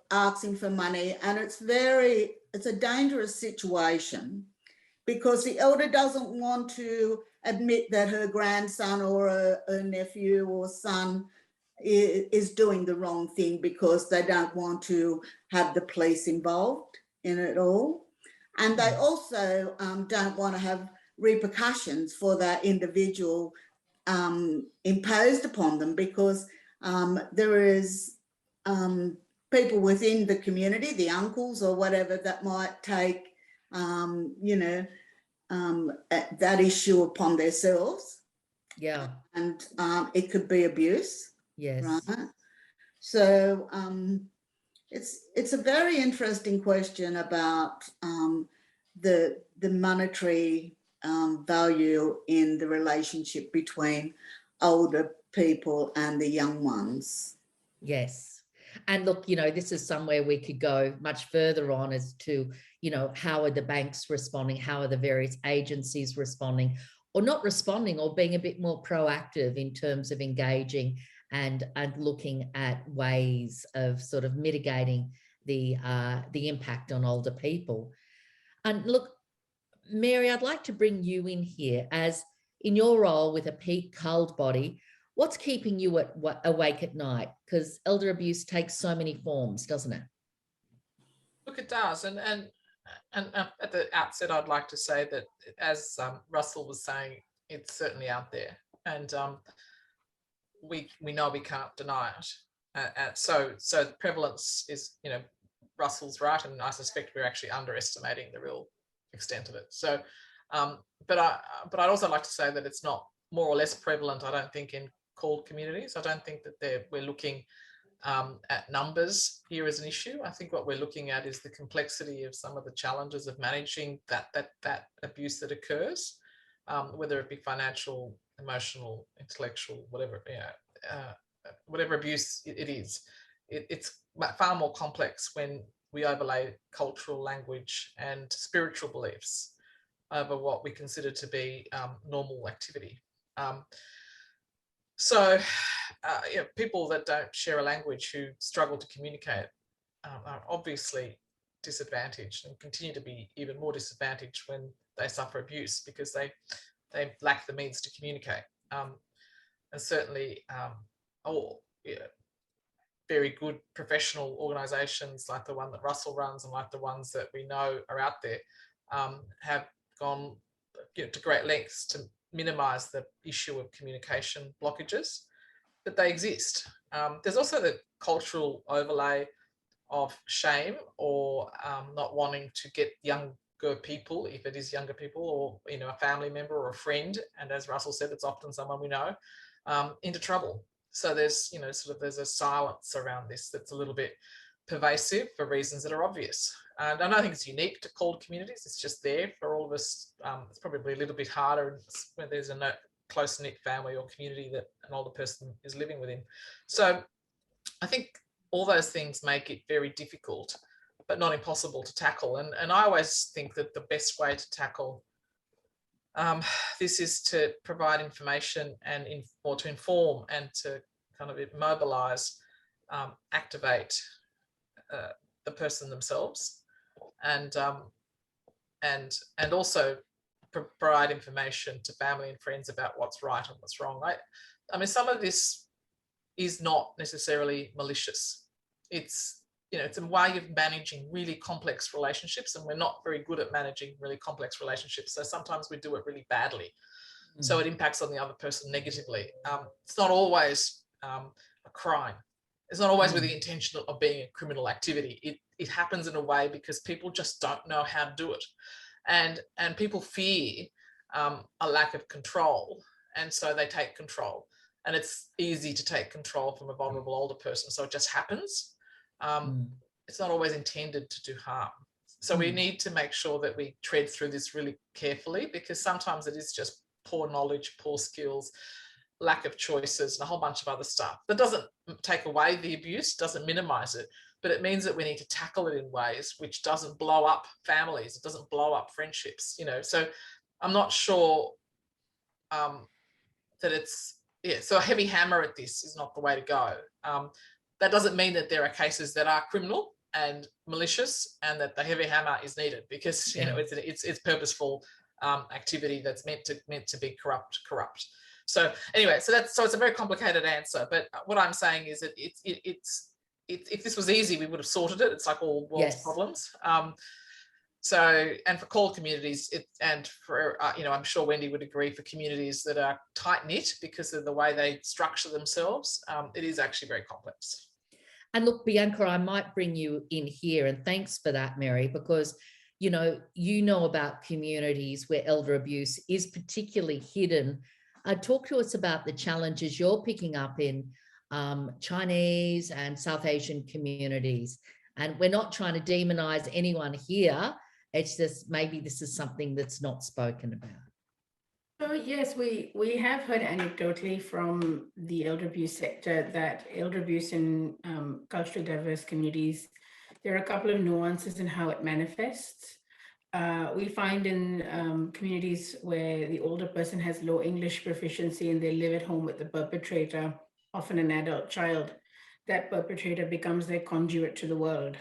Speaker 2: asking for money. And it's a dangerous situation because the elder doesn't want to admit that her grandson or her nephew or son is doing the wrong thing because they don't want to have the police involved in it all. And they also don't want to have repercussions for that individual imposed upon them because there is people within the community, the uncles or whatever, that might take, that issue upon themselves.
Speaker 1: Yeah.
Speaker 2: And it could be abuse.
Speaker 1: Yes.
Speaker 2: Right. So it's a very interesting question about the monetary value in the relationship between older people and the young ones.
Speaker 1: Yes. And look, this is somewhere we could go much further on as to, how are the banks responding? How are the various agencies responding or not responding or being a bit more proactive in terms of engaging and looking at ways of sort of mitigating the impact on older people. And look, Mary, I'd like to bring you in here as in your role with a peak culled body. What's keeping you awake at night? Because elder abuse takes so many forms, doesn't it?
Speaker 6: Look, it does. And at the outset, I'd like to say that, as Russell was saying, it's certainly out there. And we know we can't deny it. So the prevalence is, Russell's right. And I suspect we're actually underestimating the real extent of it. So, but I'd also like to say that it's not more or less prevalent, I don't think, in called communities. I don't think that we're looking at numbers here as an issue. I think what we're looking at is the complexity of some of the challenges of managing that abuse that occurs, whether it be financial, emotional, intellectual, whatever, whatever abuse it is. It's far more complex when we overlay cultural, language and spiritual beliefs over what we consider to be normal activity. So people that don't share a language, who struggle to communicate, are obviously disadvantaged and continue to be even more disadvantaged when they suffer abuse because they lack the means to communicate. And certainly very good professional organisations like the one that Russell runs and like the ones that we know are out there have gone to great lengths to minimise the issue of communication blockages, but they exist. There's also the cultural overlay of shame or not wanting to get younger people, if it is younger people, or a family member or a friend, and as Russell said, it's often someone we know, into trouble. So there's there's a silence around this that's a little bit pervasive for reasons that are obvious. And I don't think it's unique to called communities. It's just there for all of us. It's probably a little bit harder when there's a close-knit family or community that an older person is living within. So I think all those things make it very difficult, but not impossible to tackle. And I always think that the best way to tackle this is to provide information and or to inform and to kind of mobilize, activate the person themselves, and also provide information to family and friends about what's right and what's wrong. I mean, some of this is not necessarily malicious. It's, you know, it's a way of managing really complex relationships, and we're not very good at managing really complex relationships. So sometimes we do it really badly. So it impacts on the other person negatively. It's not always a crime. It's not always with the intention of being a criminal activity. It happens in a way because people just don't know how to do it. And people fear a lack of control. And so they take control. And it's easy to take control from a vulnerable older person. So it just happens. It's not always intended to do harm. So we need to make sure that we tread through this really carefully, because sometimes it is just poor knowledge, poor skills, lack of choices, and a whole bunch of other stuff. That doesn't take away the abuse, doesn't minimize it, but it means that we need to tackle it in ways which doesn't blow up families, it doesn't blow up friendships, you know. So I'm not sure that it's, so a heavy hammer at this is not the way to go. That doesn't mean that there are cases that are criminal and malicious and that the heavy hammer is needed, because you know it's purposeful activity that's meant to be corrupt. So anyway, so it's a very complicated answer, but what I'm saying is that it's if this was easy, we would have sorted it. It's like all world's problems. So, and for core communities, and for you know, I'm sure Wendy would agree, for communities that are tight knit because of the way they structure themselves, it is actually very complex.
Speaker 1: And look, Bianca, I might bring you in here, and thanks for that, Mary, because you know about communities where elder abuse is particularly hidden. Talk to us about the challenges you're picking up in Chinese and South Asian communities. And we're not trying to demonize anyone here. It's just maybe this is something that's not spoken about.
Speaker 3: So yes, we have heard anecdotally from the elder abuse sector that elder abuse in culturally diverse communities, there are a couple of nuances in how it manifests. We find in communities where the older person has low English proficiency and they live at home with the perpetrator, often an adult child, that perpetrator becomes their conduit to the world.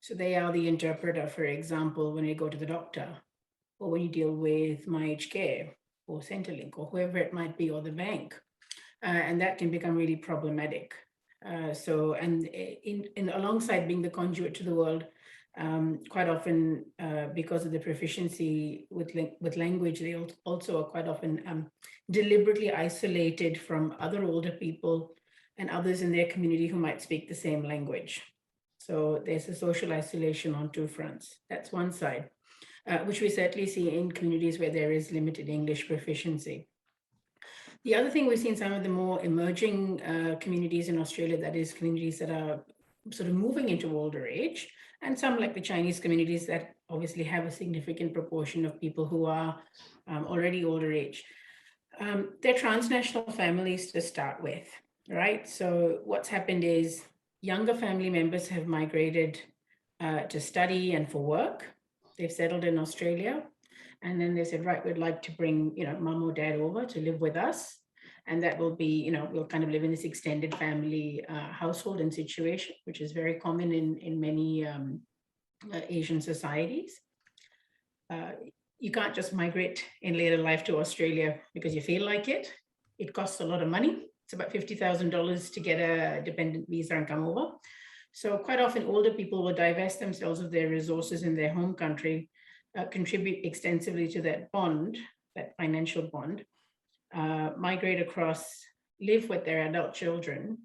Speaker 3: So they are the interpreter, for example, when you go to the doctor, or when you deal with MyHK or Centrelink or whoever it might be, or the bank. And that can become really problematic. So, and in alongside being the conduit to the world, quite often, because of the proficiency with language, they also are quite often deliberately isolated from other older people and others in their community who might speak the same language. So there's a social isolation on two fronts. That's one side, which we certainly see in communities where there is limited English proficiency. The other thing we've seen, some of the more emerging communities in Australia, that is communities that are sort of moving into older age, and some like the Chinese communities that obviously have a significant proportion of people who are already older age. They're transnational families to start with, right? So what's happened is younger family members have migrated to study and for work. They've settled in Australia. And then they said, right, we'd like to bring, mom or dad over to live with us. And that will be, we'll kind of live in this extended family household and situation, which is very common in many Asian societies. You can't just migrate in later life to Australia because you feel like it. It costs a lot of money. It's about $50,000 to get a dependent visa and come over. So quite often older people will divest themselves of their resources in their home country, contribute extensively to that bond, that financial bond, migrate across, live with their adult children,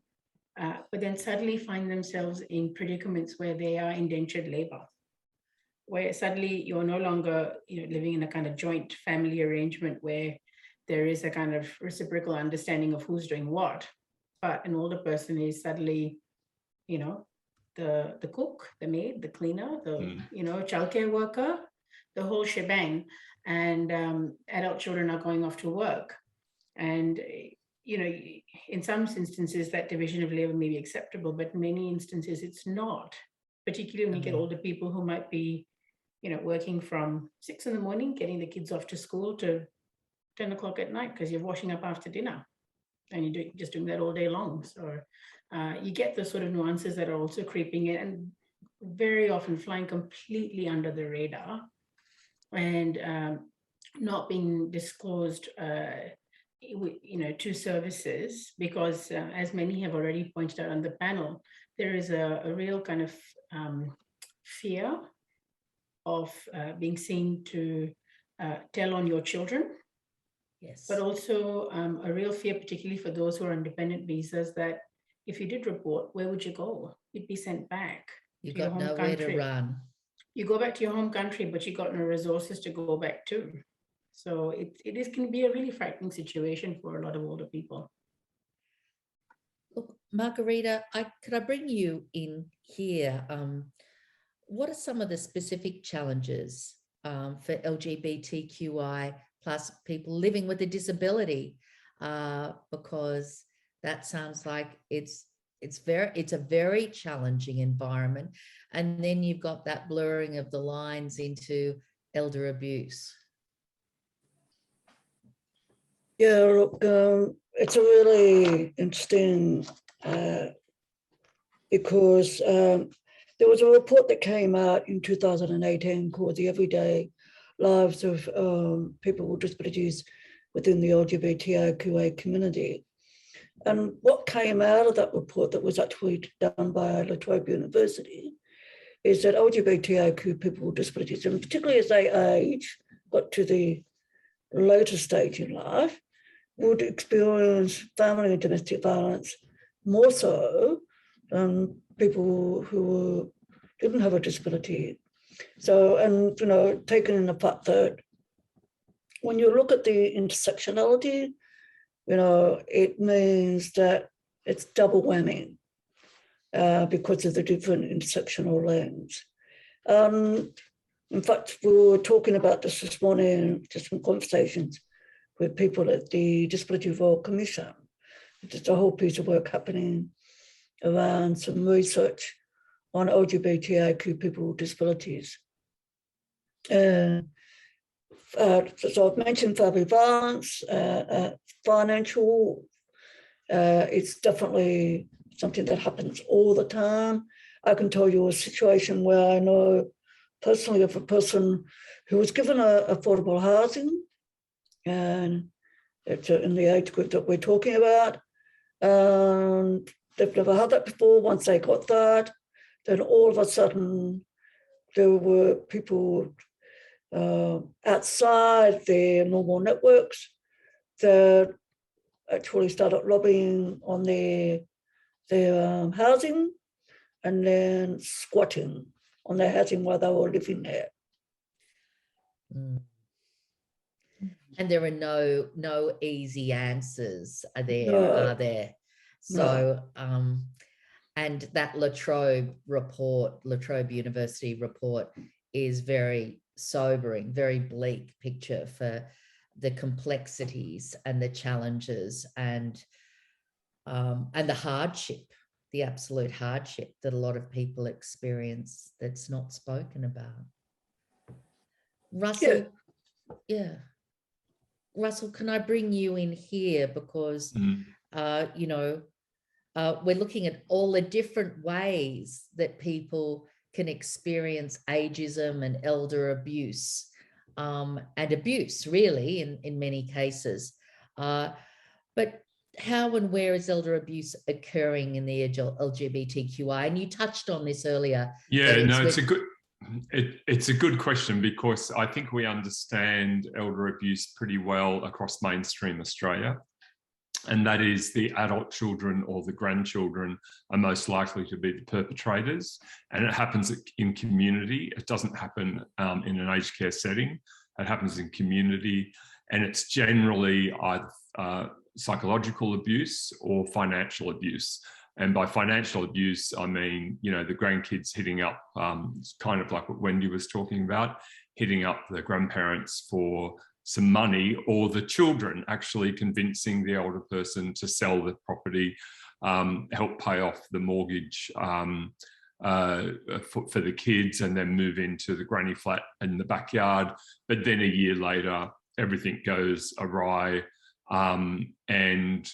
Speaker 3: but then suddenly find themselves in predicaments where they are indentured labor, where suddenly you're no longer living in a kind of joint family arrangement where there is a kind of reciprocal understanding of who's doing what, but an older person is suddenly, the cook, the maid, the cleaner, the childcare worker, the whole shebang, and adult children are going off to work. And you know, in some instances that division of labor may be acceptable, but in many instances it's not, particularly when you get older people who might be, you know, working from 6 in the morning, getting the kids off to school to 10 o'clock at night because you're washing up after dinner and you're just doing that all day long. So you get the sort of nuances that are also creeping in and very often flying completely under the radar and not being disclosed you know, to services, because as many have already pointed out on the panel, there is a real kind of fear of being seen to tell on your children.
Speaker 1: Yes.
Speaker 3: But also a real fear, particularly for those who are on dependent visas, that if you did report, where would you go? You'd be sent back.
Speaker 1: You
Speaker 3: to your
Speaker 1: got
Speaker 3: home
Speaker 1: nowhere
Speaker 3: country.
Speaker 1: to run.
Speaker 3: You go back to your home country, but you got no resources to go back to. So it can be a really frightening situation for a lot of older people.
Speaker 1: Look, Margarita, could I bring you in here? What are some of the specific challenges for LGBTQI plus people living with a disability? Because that sounds like it's a very challenging environment. And then you've got that blurring of the lines into elder abuse.
Speaker 4: Yeah, look, it's a really interesting because there was a report that came out in 2018 called The Everyday Lives of People with Disabilities within the LGBTIQA community. And what came out of that report that was actually done by La Trobe University is that LGBTIQ people with disabilities, and particularly as they age, got to the later stage in life, would experience family and domestic violence more so than people who didn't have a disability. So, and, you know, taking in the fact that when you look at the intersectionality, you know, it means that it's double whammy because of the different intersectional lens. In fact, we were talking about this morning, just some conversations with people at the Disability Royal Commission. There's a whole piece of work happening around some research on LGBTIQ people with disabilities. So I've mentioned family violence, financial. It's definitely something that happens all the time. I can tell you a situation where I know personally of a person who was given affordable housing, and it's in the age group that we're talking about. And they've never had that before. Once they got that, then all of a sudden there were people outside their normal networks that actually started lobbying on their housing and then squatting on their housing while they were living there.
Speaker 1: Mm. And there are no easy answers are there? So, and that La Trobe University report is very sobering, very bleak picture for the complexities and the challenges and the hardship, the absolute hardship that a lot of people experience that's not spoken about. Russell, yeah. Russell, can I bring you in here because, you know, we're looking at all the different ways that people can experience ageism and elder abuse and abuse, really, in many cases. But how and where is elder abuse occurring in the LGBTQI? And you touched on this earlier.
Speaker 5: Yeah, no, it's a good question because I think we understand elder abuse pretty well across mainstream Australia. And that is the adult children or the grandchildren are most likely to be the perpetrators. And it happens in community. It doesn't happen in an aged care setting. It happens in community. And it's generally either psychological abuse or financial abuse. And by financial abuse, I mean, you know, the grandkids hitting up, kind of like what Wendy was talking about, hitting up the grandparents for some money, or the children actually convincing the older person to sell the property, help pay off the mortgage for the kids, and then move into the granny flat in the backyard. But then a year later, everything goes awry, and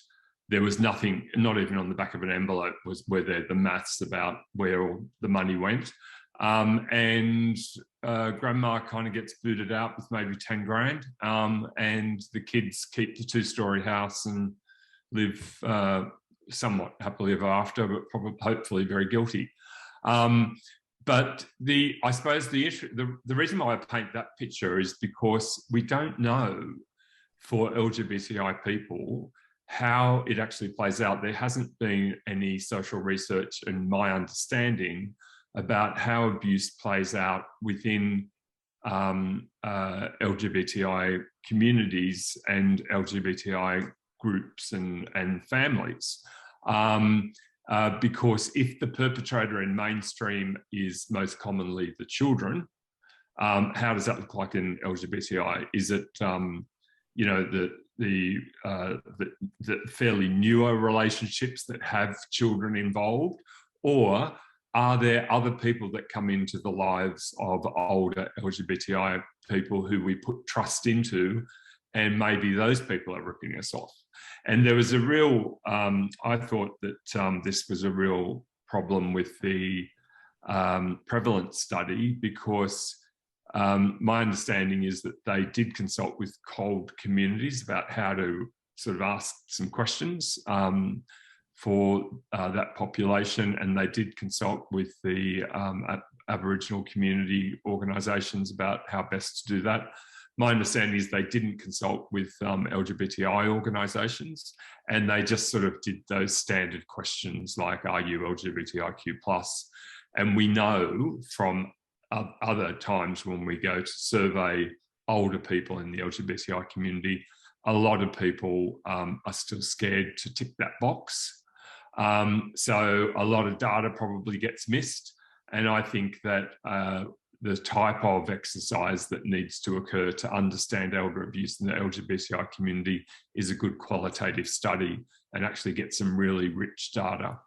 Speaker 5: there was nothing, not even on the back of an envelope were there the maths about where all the money went. And grandma kind of gets booted out with maybe 10 grand, and the kids keep the 2-story house and live somewhat happily ever after, but probably hopefully very guilty. But I suppose the issue, the reason why I paint that picture is because we don't know for LGBTI people how it actually plays out. There hasn't been any social research, in my understanding, about how abuse plays out within LGBTI communities and LGBTI groups and families. Because if the perpetrator in mainstream is most commonly the children, how does that look like in LGBTI? Is it, you know, the fairly newer relationships that have children involved, or are there other people that come into the lives of older LGBTI people who we put trust into, and maybe those people are ripping us off? And there was a real, I thought that this was a real problem with the prevalence study, because my understanding is that they did consult with CALD communities about how to sort of ask some questions for that population, and they did consult with the Aboriginal community organisations about how best to do that. My understanding is they didn't consult with LGBTI organisations, and they just sort of did those standard questions like, are you LGBTIQ+? And we know from other times when we go to survey older people in the LGBTI community, a lot of people are still scared to tick that box. So a lot of data probably gets missed. And I think that the type of exercise that needs to occur to understand elder abuse in the LGBTI community is a good qualitative study and actually get some really rich data.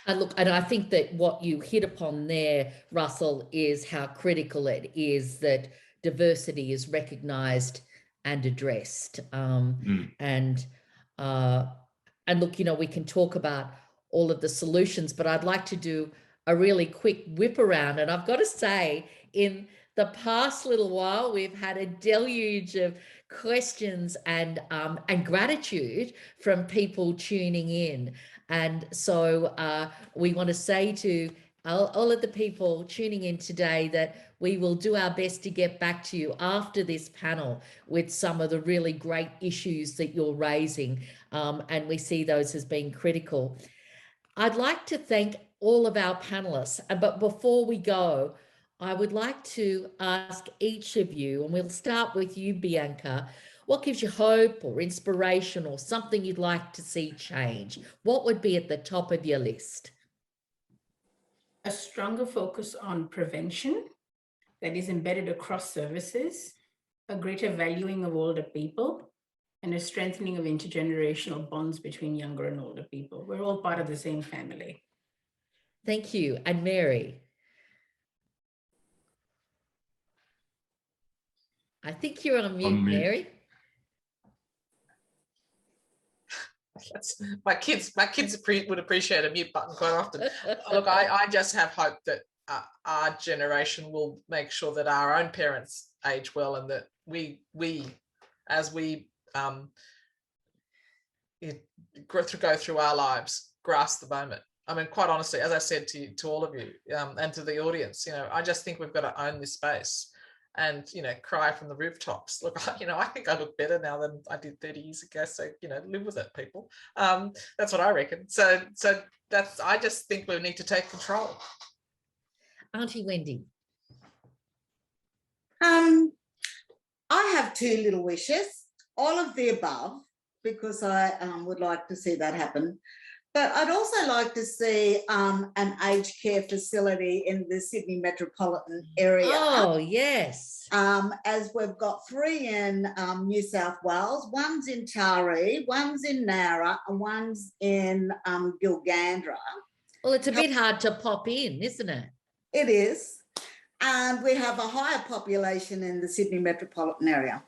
Speaker 1: And look, and I think that what you hit upon there, Russell, is how critical it is that diversity is recognised and addressed. And look, you know, we can talk about all of the solutions, but I'd like to do a really quick whip around. And I've got to say, in the past little while, we've had a deluge of questions and gratitude from people tuning in. And so we want to say to all of the people tuning in today that we will do our best to get back to you after this panel with some of the really great issues that you're raising. And we see those as being critical. I'd like to thank all of our panelists, but before we go, I would like to ask each of you, and we'll start with you, Bianca, what gives you hope or inspiration or something you'd like to see change? What would be at the top of your list?
Speaker 3: A stronger focus on prevention that is embedded across services, a greater valuing of older people, and a strengthening of intergenerational bonds between younger and older people. We're all part of the same family.
Speaker 1: Thank you. And Mary? I think you're on mute, Mary.
Speaker 6: My kids would appreciate a mute button quite often. Look, I just have hope that our generation will make sure that our own parents age well, and that we as we go through our lives, grasp the moment. I mean, quite honestly, as I said to all of you and to the audience, you know, I just think we've got to own this space and, you know, cry from the rooftops. Look, you know, I think I look better now than I did 30 years ago. So, you know, live with it, people. That's what I reckon. So I just think we need to take control.
Speaker 1: Auntie Wendy.
Speaker 2: I have two little wishes, all of the above, because I would like to see that happen. But I'd also like to see an aged care facility in the Sydney metropolitan area.
Speaker 1: Oh, yes.
Speaker 2: As we've got 3 in New South Wales, one's in Taree, one's in Nowra, and one's in Gilgandra.
Speaker 1: Well, it's a bit hard to pop in, isn't it?
Speaker 2: It is. And we have a higher population in the Sydney metropolitan area.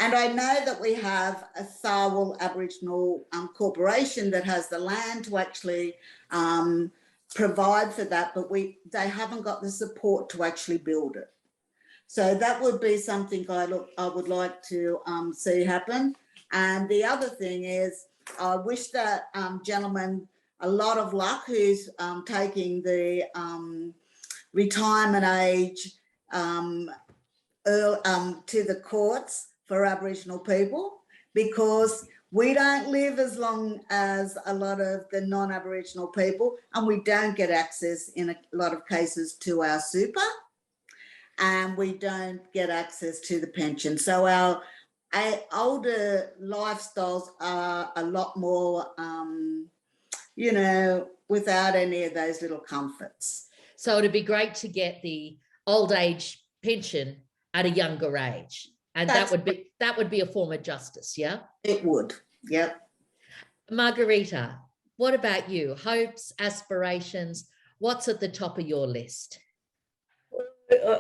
Speaker 2: And I know that we have a Tharwell Aboriginal corporation that has the land to actually provide for that, but they haven't got the support to actually build it. So that would be something I would like to see happen. And the other thing is, I wish that gentleman a lot of luck who's taking the retirement age to the courts for Aboriginal people, because we don't live as long as a lot of the non-Aboriginal people, and we don't get access in a lot of cases to our super, and we don't get access to the pension. So our older lifestyles are a lot more, you know, without any of those little comforts.
Speaker 1: So it'd be great to get the old age pension at a younger age. And that would be a form of justice, yeah?
Speaker 2: It would, yep.
Speaker 1: Margarita, what about you? Hopes, aspirations, what's at the top of your list?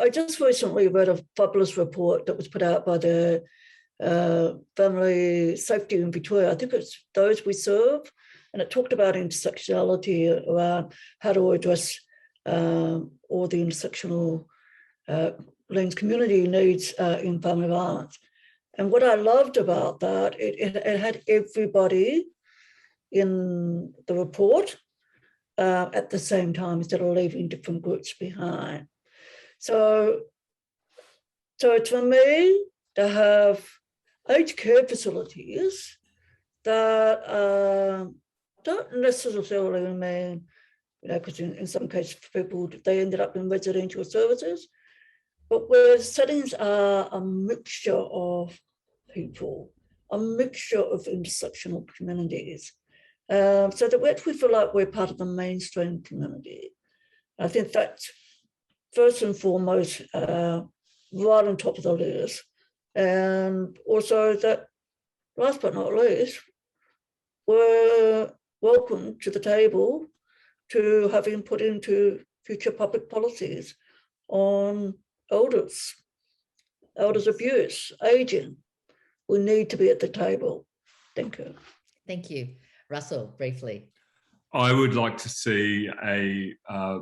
Speaker 4: I just recently read a fabulous report that was put out by the Family Safety in Victoria. I think it's Those We Serve, and it talked about intersectionality, around how to address all the intersectional lens community needs in family violence. And what I loved about that, it had everybody in the report at the same time, instead of leaving different groups behind. So for me, to have aged care facilities that don't necessarily mean, you know, because in some cases for people, they ended up in residential services, but where settings are a mixture of people, a mixture of intersectional communities, so that we feel like we're part of the mainstream community. I think that's first and foremost right on top of the list. And also that, last but not least, we're welcome to the table to have input into future public policies on elders abuse, aging. We need to be at the table. Thank you.
Speaker 1: Thank you. Russell, briefly.
Speaker 5: I would like to see a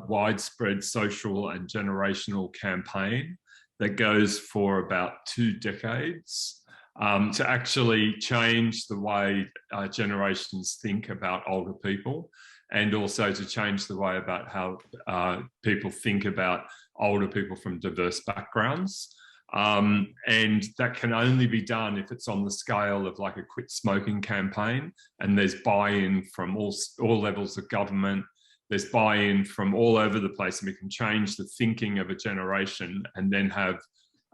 Speaker 5: widespread social and generational campaign that goes for about 2 decades to actually change the way generations think about older people, and also to change the way about how people think about older people from diverse backgrounds. And that can only be done if it's on the scale of like a quit smoking campaign, and there's buy-in from all levels of government. There's buy-in from all over the place, and we can change the thinking of a generation and then have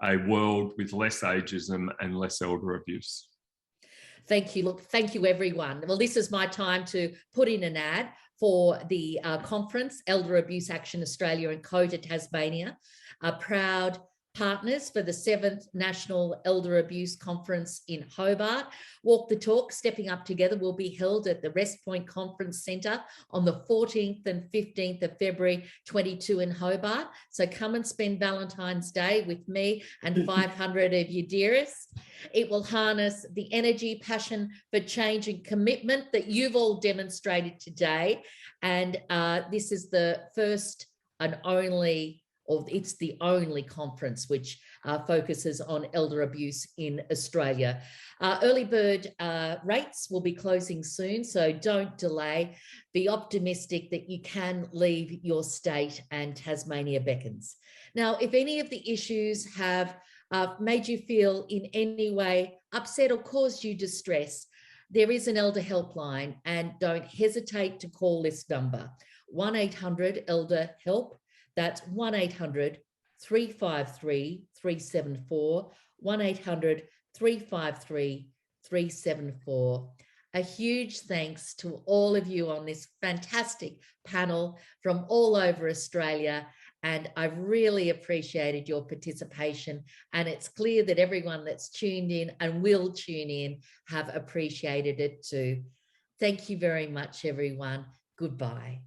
Speaker 5: a world with less ageism and less elder abuse.
Speaker 1: Thank you. Look, thank you, everyone. Well, this is my time to put in an ad for the conference, Elder Abuse Action Australia and COTA Tasmania, are proud partners for the 7th National Elder Abuse Conference in Hobart. Walk the Talk, Stepping Up Together will be held at the Rest Point Conference Centre on the 14th and 15th of February 22 in Hobart. So come and spend Valentine's Day with me and 500 of your dearest. It will harness the energy, passion for change and commitment that you've all demonstrated today. And this is the first and only, or it's the only conference which focuses on elder abuse in Australia. Early bird rates will be closing soon, so don't delay. Be optimistic that you can leave your state, and Tasmania beckons. Now, if any of the issues have made you feel in any way upset or caused you distress, there is an elder helpline, and don't hesitate to call this number, 1-800-ELDER-HELP. That's 1-800-353-374, 1-800-353-374. a huge thanks to all of you on this fantastic panel from all over Australia. And I've really appreciated your participation. And it's clear that everyone that's tuned in and will tune in have appreciated it too. Thank you very much, everyone. Goodbye.